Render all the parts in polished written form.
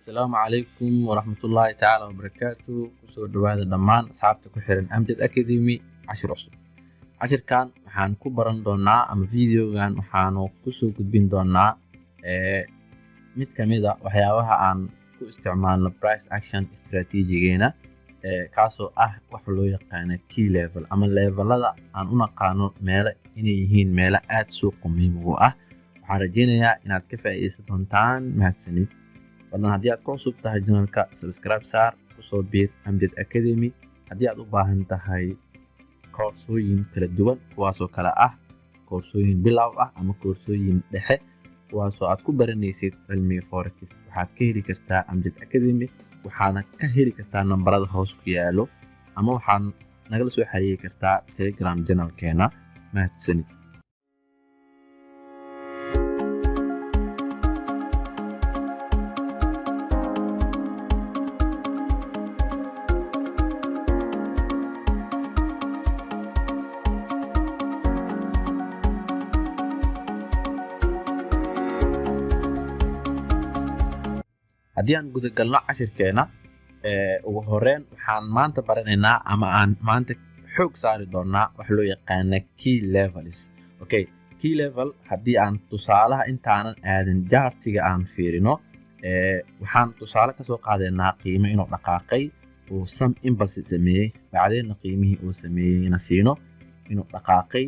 السلام عليكم ورحمة الله تعالى وبركاته kusoo dhawaada dhammaan asxaabta ku xiran Amjad Academy cashir cusub cashirkan waxaan ku baran doonaa ama videogan waxaanu ku soo gudbin doonaa mid kamid ah waxyaabaha aan ku isticmaalno price action strategy-geena kaasoo ah wax loo yaqaan key level ama levelada aan u naqaano meelo inay yihiin meelo aad suuq muhiim u ah waxaan rajeynayaa inaad ka faa'iideysan doontaan mahadsanid fadlan haddii aad ku cusub tahay channelka subscribe saar kusoo biir Amjad Academy haddii aad u baahan tahay koorsooyin kala duwan kuwaasoo kala ah koorsooyin bilow ah ama koorsooyin dhexe kuwaasoo aad ku baranaysid cilmiga forex waxaad ka heli kartaa Amjad Academy waxaana ka heli kartaa nambarada hoos ku yaalo ama waxaad nagala soo xiriiri kartaa Telegram channelkeena mahadsanid haddii aan guda galno cashirkeena ugu horreyn waxaan maanta baranaynaa ama aan maanta xoog saari doonaa wax loo yaqaan key levels okay key level haddii aan tusaalaha intaanan aadin jaartiga aan fiirino waxaan tusaale ka soo qaadaynaa qiimo inuu dhaqaaqay oo some impulse sameeyay bacdeenna qiimihii uu sameeyayna siino inuu dhaqaaqay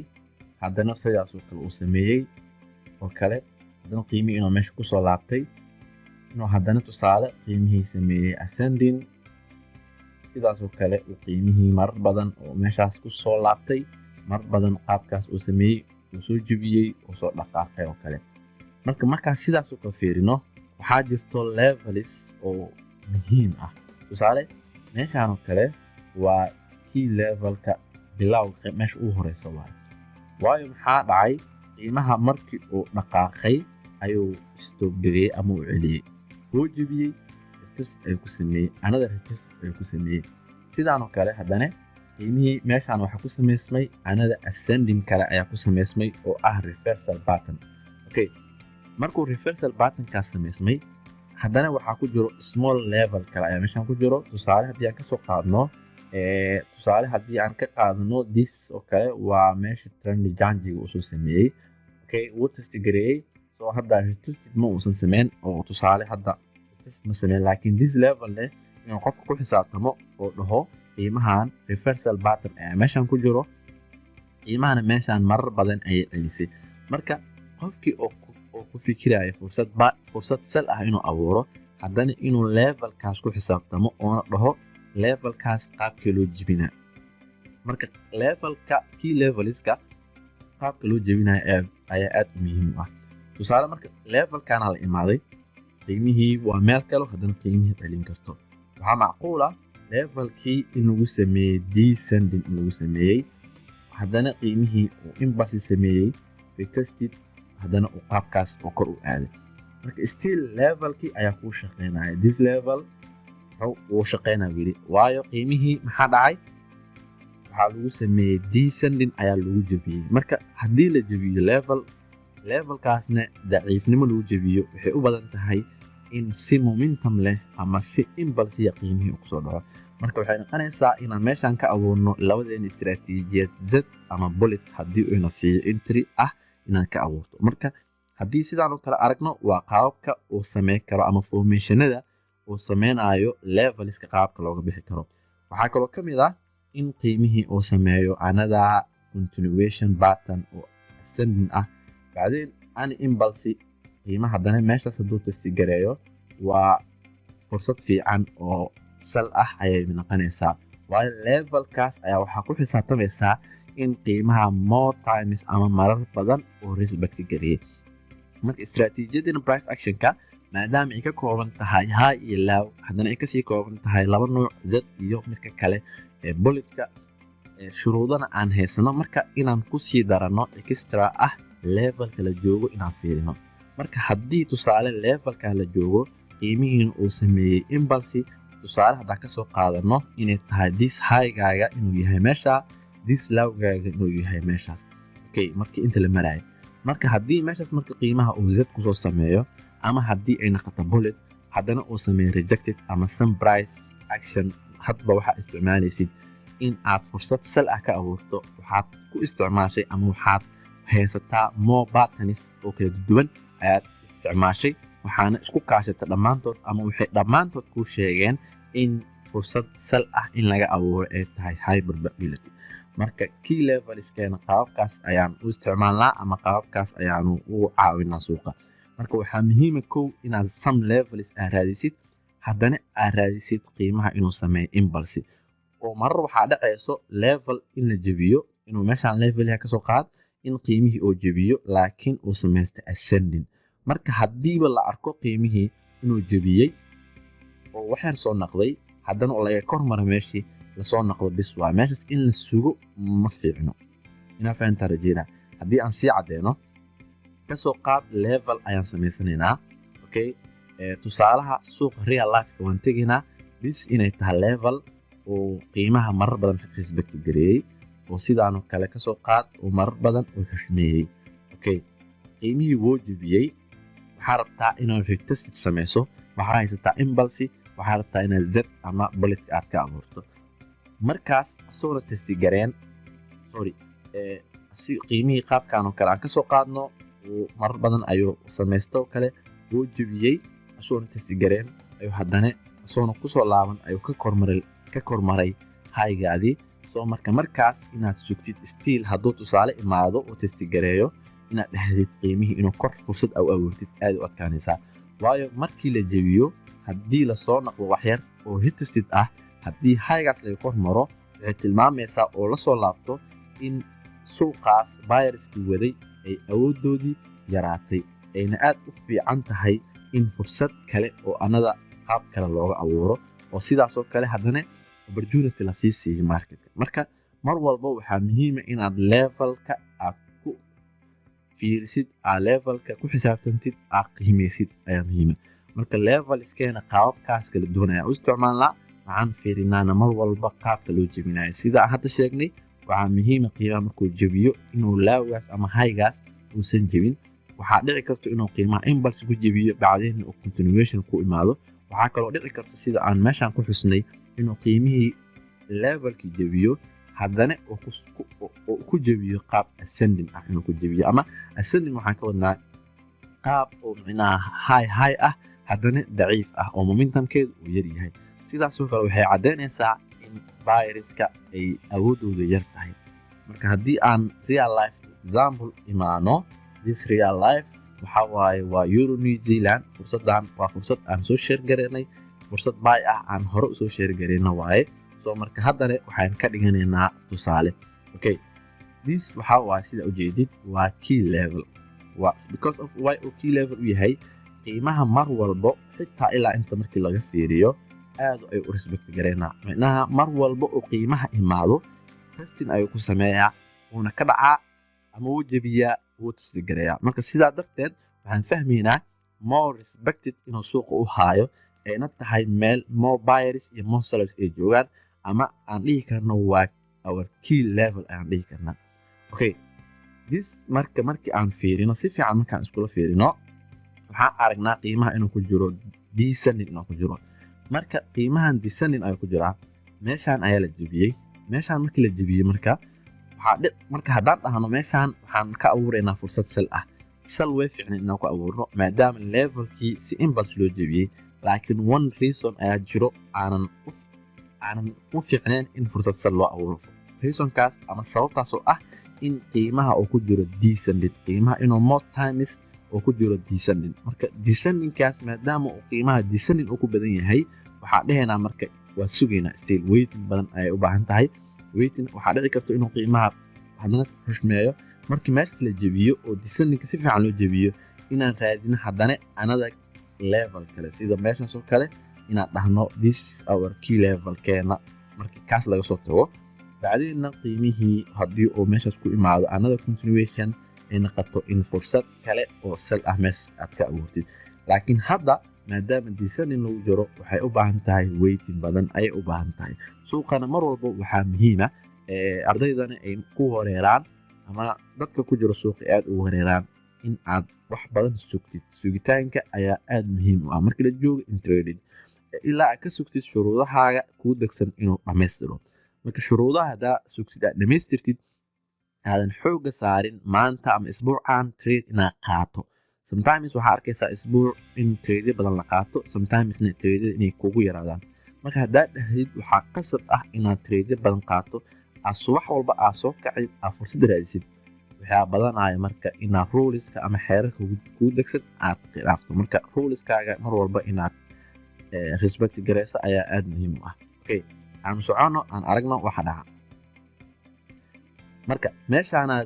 haddana sidaas oo kale uu sameeyay oo kale haddana qiimihii inuu meesha ku soo laabtay inuu haddana tusaale qiimihii sameeyay ascending sidaas oo kale uu qiimihii marar badan oo meeshaas ku soo laabtay marar badan qaabkaas uu sameeyay uu soo jebiyay oo soo dhaqaaqay oo kale markaas sidaas oo kale fiirino waxaa jirto levels oo muhiim ah tusaale meeshaan oo kale waa key levelka bilowga meesha ugu horeysa waayo maxaa dhacay qiimaha markii uu dhaqaaqay ayuu stop dhigay ama uu celiyay wuu jebiyay retest ay ku sameeyay another retest ay ku sameeyay sidaan oo kale haddana qiimihii meeshaan waxa ku sameysmay another ascending kale ayaa ku sameysmay oo ah reversal pattern okay markuu reversal pattern ka sameysmay haddana waxa ku jiro small level kale ayaa meeshaan ku jiro tusaale haddii aan ka soo qaadno tusaale haddii aan ka qaadno this oo kale waa meesha trend janjiga uu soo sameeyay okay wuu test gareeyay oo hadda retest ma uusan sameyn oo tusaale hadda retest ma sameyn laakiin this level leh inuu qofka ku xisaabtamo oo dhaho qiimahan reversal pattern ee meeshaan ku jiro qiimahan meeshaan marar badan ay celisay marka qofkii oo ku fikiraya fursad sal ah inuu abuuro haddana inuu levelkaas ku xisaabtamo oo dhaho levelkaas qaabkii loo jebinaa marka levelka key levelska qaabka loo jebinayo ayaa aad muhiim ah tusaale marka levelkan la imaaday qiimihii waa meel kale haddana qiimihii celin karto waxaa macquul ah levelkii in lagu sameeyay descending in lagu sameeyay haddana qiimihii uu impulse sameeyay retested haddana uu qaabkaas oo kor u aaday marka still levelkii ayaa ku shaqeynaya this level uu shaqeynaya wili waayo qiimihii maxaa dhacay waxaa lagu sameeyay descending ayaa lagu jebiyay marka haddii la jebiyo levelkaasna daciifnimo lagu jebiyo waxay u badan tahay in si momentum leh ama si impulse qiimihii ku soo dhaco marka waxay noqonaysaa inaan meeshaan ka abuurno labadeen istiraatiijiyad Z ama bullet haddii uu ina siiyo entry ah inaan ka abuurto marka haddii sidaan oo kale aragno waa qaababka uu sameyn karo ama formationada uu sameynayo levelska qaabka looga bixi karo waxaa kaloo ka mid ah in qiimihii uu sameeyo another continuation pattern oo ascending ah بعدين أنا إمبلسي قيمة هذا ماشي تدو تستجريه وفرصة في عن أو سلأ هي من قناة والليفل كاس أي وحكون حساب تبعها إن قيمها more times أما مرر بدن وريسبكت جريه مرك استراتيجية إن price action كا ما دام إيكا كوبن تهاي هاي إلا هذا إيكا سي كوبن تهاي لبر نوع زد يوم مثل كله بولت كا شروطنا عن هسنا مركا إن كوسي دارنا إكسترا levelka la joogo inaan fiirino marka haddii tusaale levelka la joogo qiimihiin uu sameeyay impulse tusaale haddaan ka soo qaadano inay tahay this high-gaaga inuu yahay meesha this low-gaaga inuu yahay meeshaas okay markii inta la marayo marka haddii meeshaas marka qiimaha uu Z ku soo sameeyo ama haddii ay noqoto bullet haddana uu sameeyo rejected ama some price action hadba waxaa isticmaalaysid in aad fursad sal ah ka abuurto waxaad ku isticmaashay ama waxaad haysataa more buttons oo kala duwan ayaad isticmaashay waxaana isku kaashata dhammaantood ama waxay dhammaantood kuu sheegeen in fursad sal ah in laga abuuro ay tahay high probability marka key levelskeena qaababkaas ayaan u isticmaalnaa ama qaababkaas ayaanu u caawinaa suuqa marka waxaa muhiim ah kow inaad some levels aad raadisid haddana aad raadisid qiimaha inuu sameeyo impulse oo marar waxaa dhacayso level in la jebiyo inuu meeshaan level yahay kasoo qaad in qiimihii uu jebiyo laakiin uu samaysto ascending marka haddiiba la arko qiimihii inuu jebiyey oo waxyar soo noqday haddana oo laga kormara meeshii lasoo noqdo bis waa meeshaas in la sugo ma fiicno inaa fahantaa rajeynaa haddii aan sii caddeeno kasoo qaad level ayaan samaysanaynaa okay tusaalaha suuqa real lifeka waan tegaynaa bis inay tahay level oo qiimaha marar badan respect gareeyey oo sidaanoo kale kasoo qaad oo marar badan uu xushmeeyey okay qiimihii wuu jebiyey waxaa rabtaa inaad retested samayso waxaa haysataa impulse waxaa rabtaa inaad z ama bulletka aad ka abuurto markaas asoona testi gareen si qiimihii qaabkan oo kale aan kasoo qaadno marar badan ayuu samaysto kale wuu jebiyey asoona testi gareen ayuu haddana asoona kusoo laaban ayuu ka kormaray haygaadii soo markaas inaad sugtid stiil hadduu tusaale imaado oo testi gareeyo inaad dhahdid qiimihii inuu kor fursad u abuurtid aad u adkaanaysaa waayo markii la jebiyo haddii lasoo noqdo waxyar oo retested ah haddii haygaas laga kormaro waxay tilmaamaysaa oo lasoo laabto in suuqaas buyerskii waday ay awooddoodii yaraatay ayna aad u fiican tahay in fursad kale oo anada qaab kale looga abuuro oo sidaasoo kale haddana opportunity la sii siiyo marketka marka mar walba waxaa muhiima inaad levelka aad ku fiirisid aad levelka ku xisaabtantid aad qiimaysid ayaa muhiima marka levelskeena qaababkaas kala duwan ayaa u isticmaalnaa waxaan fiirinaana mar walba qaabka loo jebinayo sida aan hadda sheegnay waxaa muhiima qiimaha markuu jebiyo inuu laawgaas ama haygaas uusan jebin waxaa dhici karto inuu qiimaha impulse ku jebiyo bacdeen uu continuation ku imaado waxaa kaloo dhici karta sida aan meeshaan ku xusnay inuu qiimihii levelkii jebiyo haddana uu ku jebiyo qaab ascending ah inuu ku jebiyo ama ascending waxaan ka wadnaa qaab oo micnaha high ah haddana daciif ah oo momentumkeedu uu yar yahay sidaasoo kale waxay caddaynaysaa in buyerska ay awooddooda yar tahay marka haddii aan real life example imaano this real life waxaa waaye waa euro new zealand fursaddan waa fursad aan soo sheer garaynay fursad buy ah aan hore usoo sheer garayna waaye soo marka haddana waxaan ka dhiganaynaa tusaale okay this waxaa waaye sida ujeedid waa key level waa because of why uu key level u yahay qiimaha mar walbo xitaa ilaa inta markii laga fiiriyo aad ay u respect garaynaa macnaha mar walba oo qiimaha imaado testing ayuu ku sameeyaa uuna ka dhacaa ama wuu jebiyaa wuu testi gareeyaa marka sidaa darteed waxaan fahmaynaa more respected inuu suuqa u haayo ayna tahay meel more buyers iyo more sellers ay joogaan ama aan dhihi karno waa our key level ayaan dhihi karnaa okay this markii aan fiirino si fiican markaan iskula fiirino waxaan aragnaa qiimaha inuu ku jiro descending inuu ku jiro marka qiimahan descending ayuu ku jiraa meeshaan ayaa la jebiyey meeshaan markii la jebiyey marka haddaan dhahno meeshaan waxaan ka abuuraynaa fursad sal ah sal way fiicnay inaan ku abuurno maadaama levelkii si impulse loo jebiyey laakiin one reason ayaa jiro aanan u fiicnayn in fursad sal loo abuuro reasonkaas ama sababtaasoo ah in qiimaha uu ku jiro descending qiimaha inuu more times uu ku jiro descending marka descendingkaas maadaama uu qiimaha descending uu ku badan yahay waxaa dhahaynaa marka waa sugaynaa still waiting badan ayay u baahan tahay waiting waxaa dhici karta inuu qiimaha haddana xushmeeyo markii meesha la jebiyo oo descendingka si fiican loo jebiyo inaan raadino haddana another level kale sida meeshaas oo kale inaan dhahno this is our key level keena markii kaas laga soo tago bacdeenna qiimihii haddii uu meeshaas ku imaado another continuation ay noqoto in fursad kale oo sal ah meesha aad ka abuurtid laakiin hadda maadaama descending lagu jiro waxay u baahan tahay waiting badan ayay u baahan tahay suuqana mar walba waxaa muhiima ardaydana ay ku wareeraan ama dadka ku jiro suuqa aad u wareeraan in aad wax badan sugtid sugitaanka ayaa aad muhiim u ah marka la joogo in trading ilaa aad ka sugtid shuruudahaaga kuu degsan inuu dhammaystiro marka shuruudaha haddaa sugtid aad dhammaystirtid aadan xooga saarin maanta ama isbuucan trade inaad qaato sometimes waxaa arkaysaa isbuuc in trade badan la qaato sometimesna trade inay kugu yaraadaan marka haddaa dhahdid waxaa qasab ah inaad trade badan qaato subax walba aad soo kacid aad fursad raadisid waxaa badanaya marka inaad ruleska ama xeerarka kuu degsan aad khilaafto marka ruleskaaga mar walba inaad respect gareysa ayaa aad muhiim u ah okay aan socono aan aragno waxa dhaca marka meeshaana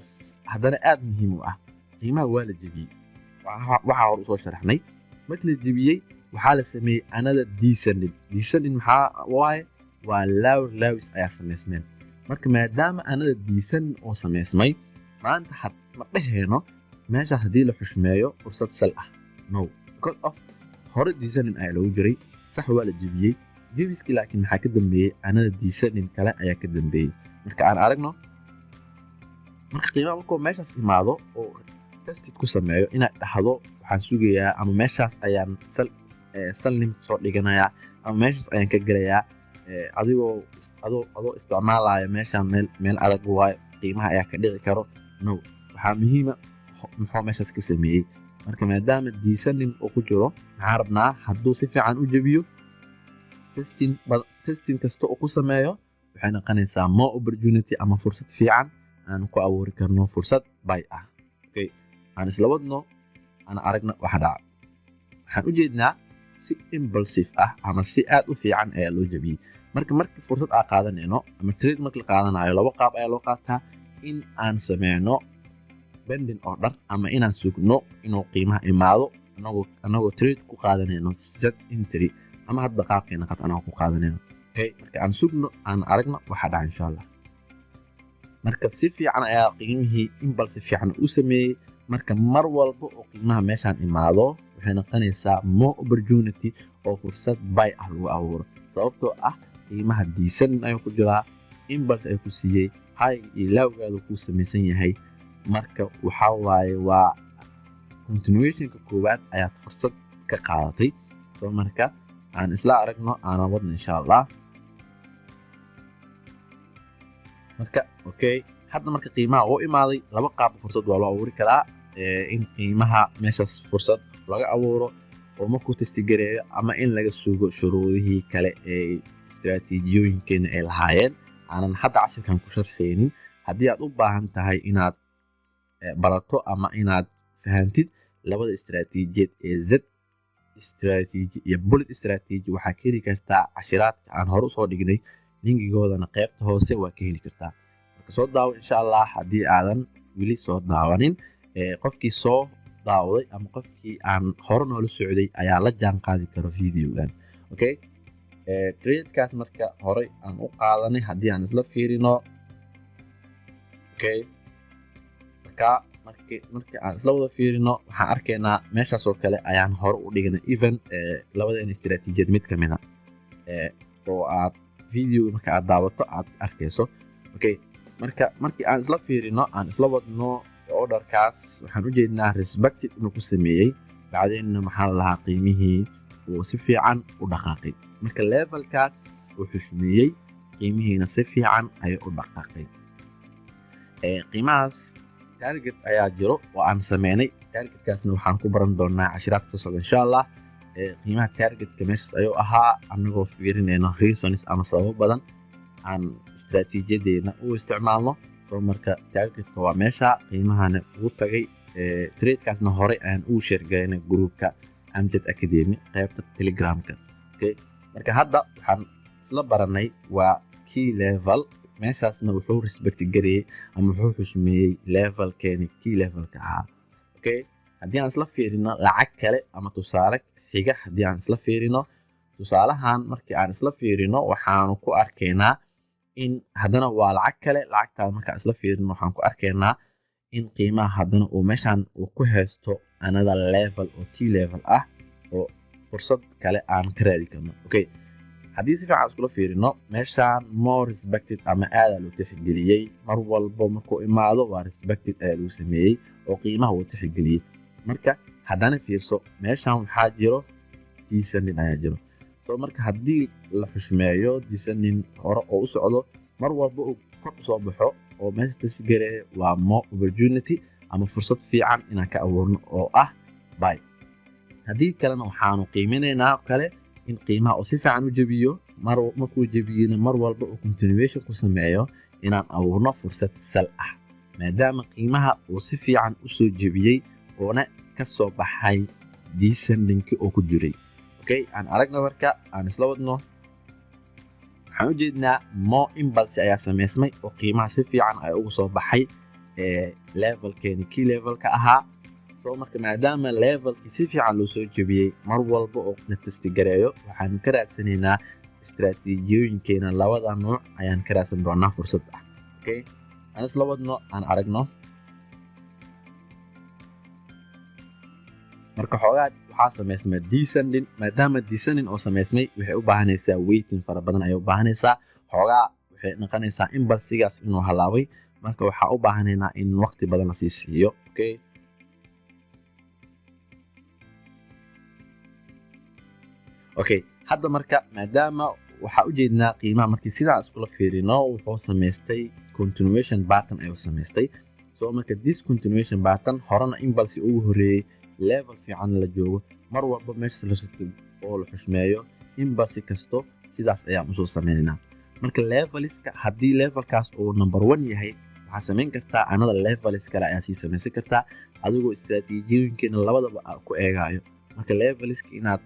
haddana aad muhiim u ah qiimaha waa la jebiyey waxaa hor usoo sharaxnay marka la jebiyey waxaa la sameeyey another descending maxaa waaye waa lawis ayaa samaysmeen marka maadaama another descending oo samaysmay maanta ma dheheyno meeshaas haddii la xushmeeyo fursad sal ah no because of hore descending ayaa lagu jiray sax waa la jebiyey jebiskii laakiin maxaa ka dambeeyey another descending kale ayaa ka dambeeyey marka aan aragno marka qiimaha markuu meeshaas imaado oo tested ku sameeyo inaad dhahdo waxaan sugayaa ama meeshaas ayaan sal limit soo dhiganayaa ama meeshaas ayaan ka gelayaa adoo isticmaalaya meeshaan meel adag waayo qiimaha ayaa ka dhici karo no waxaa muhiima muxuu meeshaas ka sameeyey marka maadaama descending uu ku jiro maxaan rabnaa hadduu si fiican u jebiyo testing kasta uu ku sameeyo waxay noqonaysaa more opportunity ama fursad fiican aan ku abuuri karno fursad buy ah okay aan isla wadno aan aragno waxa dhaca waxaan u jeednaa si impulsive ah ama si aad u fiican ayaa loo jebiyey markii fursad aan qaadanayno ama trade markii la qaadanayo laba qaab ayaa loo qaataa in aan sameyno bending order ama inaan sugno inuu qiimaha imaado anagoo trade ku qaadanayno set entry ama hadba qaabkeena qad anagoo ku qaadanayno okay marka aan sugno aan aragno waxa dhaca insha Allah marka si fiican ayaa qiimihii impulsive fiican u sameeyey marka mar walba oo qiimaha meeshaan imaado waxay noqonaysaa more opportunity oo fursad buy ah lagu abuuro sababtoo ah qiimaha descending ayuu ku jiraa impulse ayuu ku siiyey high iyo lowgaadu ku samaysan yahay marka waxa waaye waa continuationka koowaad ayaad fursad ka qaadatay soo marka aan isla aragno aan wadno insha Allah marka okay hadda marka qiimaha uu imaaday laba qaab fursad waa loo abuuri karaa in qiimaha meeshaas fursad laga abuuro oo markuu testi gareeyo ama in laga sugo shuruudihii kale ee istiraatiijiyooyinkeena ay lahaayeen aanan hadda casharkan ku sharxeynin haddii aad u baahan tahay inaad barato ama inaad fahantid labada istiraatiijiyeed ee Z istiraatiiji iyo bullet istiraatiiji waxaa ka heli kartaa cashiraadka aan hore usoo dhignay linkigoodana qaybta hoose waa ka heli kartaa marka soo daawo insha Allah haddii aadan weli soo daawanin qofkii soo daawday ama qofkii aan hore noola socday ayaa la jaan qaadi karo videogan okay trade-kaas marka hore aan u qaadanay haddii aan isla fiirino okay markii aan isla wada fiirino waxaan arkaynaa meeshaas oo kale ayaan hore u dhignay even labadan istiraatiijiyad mid kamid ah oo aad video marka aad daawato aad arkayso okay markii aan isla fiirino aan isla wadno orderkaas waxaan u jeednaa respected inuu ku sameeyey bacdeenna maxaa la lahaa qiimihii uu si fiican u dhaqaaqay marka levelkaas uu xushmeeyey qiimihiina si fiican ayay u dhaqaaqay qiimahaas target ayaa jiro oo aan sameynay targetkaasna waxaan ku baran doonaa cashiraadka soo socda insha Allah qiimaha targetka meeshaas ayuu ahaa anagoo fiirinayno reasons ama sababo badan aan istiraatiijiyadeena u isticmaalno soo marka targetka waa meesha qiimahana ugu tagay trade-kaasna hore aan u share gareynay groupka Amjad Academy qaybta Telegramka okay marka hadda waxaan isla baranay waa key level meeshaasna wuxuu respect gareeyay ama wuxuu xushmeeyey levelkeeni key levelka ahaa okay haddii aan isla fiirino lacag kale ama tusaale xiga haddii aan isla fiirino tusaalahan markii aan isla fiirino waxaanu ku arkaynaa in haddana waa lacag kale lacagtaas markaan isla fiirino waxaan ku arkaynaa in qiimaha haddana uu meeshaan uu ku haysto another level oo key level ah oo fursad kale aan ka raadi karno okay haddii si fiican iskula fiirino meeshaan more respected ama aadaa loo tixgeliyey mar walbo markuu imaado waa respected ayaa lagu sameeyey oo qiimaha uu tixgeliyey marka haddana fiirso meeshaan waxaa jiro descending ayaa jiro soo marka haddii la xushmeeyo descending hore oo u socdo mar walba uu kor u soo baxo oo meesha tasgareeya waa more opportunity ama fursad fiican inaan ka abuurno oo ah buy haddii kalena waxaanu qiiminaynaa kale in qiimaha uu si fiican u jabiyo markuu jabiyena mar walba uu continuation ku sameeyo inaan abuurno fursad sal ah maadaama qiimaha uu si fiican u soo jabiyey oona ka soo baxay descendingkii oo ku jiray okay aan aragna marka aan isla wadno waxaan u jeednaa more impulse ayaa sameysmay oo qiimaha si fiican ay ugu soo baxay levelkeeni key levelka ahaa soo marka maadaama levelkii si fiican loo soo jabiyey mar walba oo la testigareeyo waxaanu ka raadsanaynaa istiraatiijiyooyinkeena labada nooc ayaan ka raadsan doonaa fursad ah okay aan isla wadno aan aragno marka xoogaa waxaa sameysmay descending maadaama descending oo sameysmay waxay u baahanaysaa waiting fara badan ayay u baahanaysaa xoogaa waxay noqonaysaa impulsigaas inuu halaabay marka waxaa u baahanaynaa in waqti badan la sii siiyo okay okay hadda marka maadaama waxaa u jeednaa qiimaha markii sidaa iskula fiirino wuxuu sameystay continuation pattern ayuu sameystay soo marka this continuation pattern horena impulse ugu horeeyey level fiican la joogo mar walba meesha la rastay oo la xushmeeyo impulse kasto sidaas ayaan usoo sameynaynaa marka leveliska haddii levelkaas uu number 1 yahay waxaa samayn kartaa another levelis kale ayaa sii samaysan kartaa adigoo istiraatiijiyooyinkeena labadaba ku eegaayo marka leveliska inaad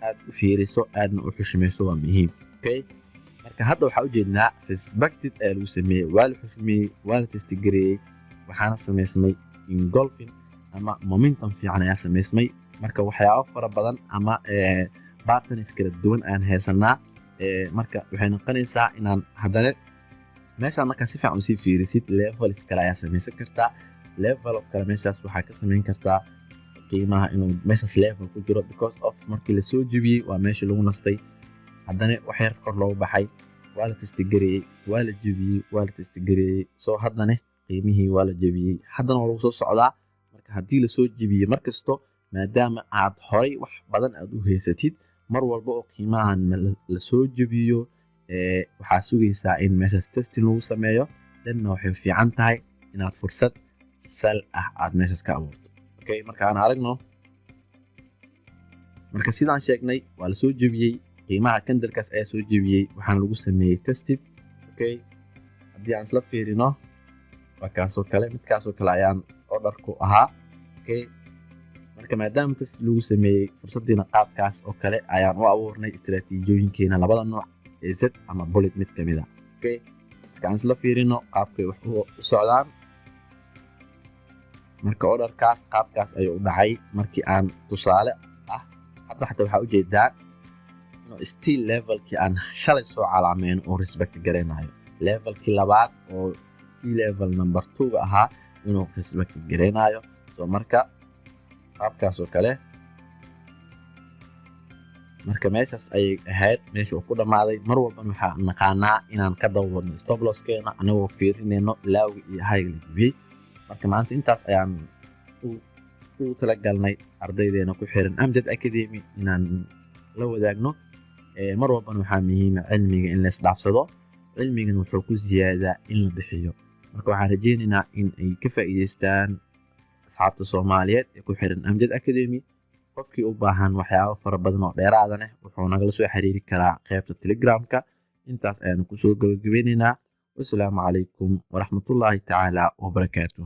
aad u fiiriso aadna u xushmayso waa muhiim okay marka hadda waxaa u jeednaa respected ayaa lagu sameeyey waa la xushmeeyey waa la testigareeyey waxaana samaysmay engulfing ama momentum fiican ayaa samaysmay marka waxyaabo fara badan ama patterns kala duwan aan haysanaa marka waxay noqonaysaa inaan haddana meeshaan markaa si fiican usii fiirisid levels kale ayaa samaysan kartaa level kale meeshaas waxaa ka samayn kartaa qiimaha inuu meeshaas level ku jiro because of markii lasoo jebiyey waa meeshii lagu nastay haddana wax yar kor loogu baxay waa la testigareeyey waa la jebiyey waa la testigareeyey soo haddana qiimihii waa la jebiyey haddana waa lagu soo socdaa marka haddii lasoo jebiyey markasto maadaama aad horay wax badan aad u haysatid mar walba oo qiimahan lasoo jebiyo waxaa sugaysaa in meeshaas testing lagu sameeyo danna waxay fiican tahay inaad fursad sal ah aad meeshaas ka abuurto okay marka aan aragno marka sidaan sheegnay waa la soo jebiyey qiimaha candlekaas ayaa soo jebiyey waxaana lagu sameeyey testing okay haddii aan isla fiirino waa kaasoo kale midkaasoo kale ayaan orderku ahaa okay marka maadaama test lagu sameeyey fursadiina qaabkaas oo kale ayaan u abuurnay istiraatiijiyooyinkeena labada nooc ee z ama bullet mid kamid ah okay marka aan isla fiirino qaabkay wax u socdaan marka orderkaas qaabkaas ayuu u dhacay markii aan tusaale ah hadda xataa waxaa ujeedaa inuu still levelkii aan shalay soo calaameyn oo respect gareynayo levelkii labaad oo key level number 2 ahaa inuu respect gareynayo soo marka qaabkaas oo kale marka meeshaas ayay ahayd meesha uu ku dhamaaday mar walba waxaan naqaanaa inaan ka dawadno stop losskeena anagoo fiirinayno laawga iyo hayga la jibiyey marka maanta intaas ayaan u talagalnay ardaydeena ku xiran Amjad Academy inaan la wadaagno mar walba waxaa muhiim ah cilmiga in la isdhaafsado cilmigan wuxuu ku ziyaadaa in la bixiyo marka waxaan rajeynaynaa in ay ka faa'iideystaan asxaabta Soomaaliyeed ee ku xiran Amjad Academy qofkii u baahan waxyaabo fara badan oo dheeraad ah wuxuu nagala soo xiriiri karaa qaybta Telegramka intaas ayaan ku soo gabagabeynaa. Wassalaamu calaykum waraxmatullaahi tacaala wabarakaatuh.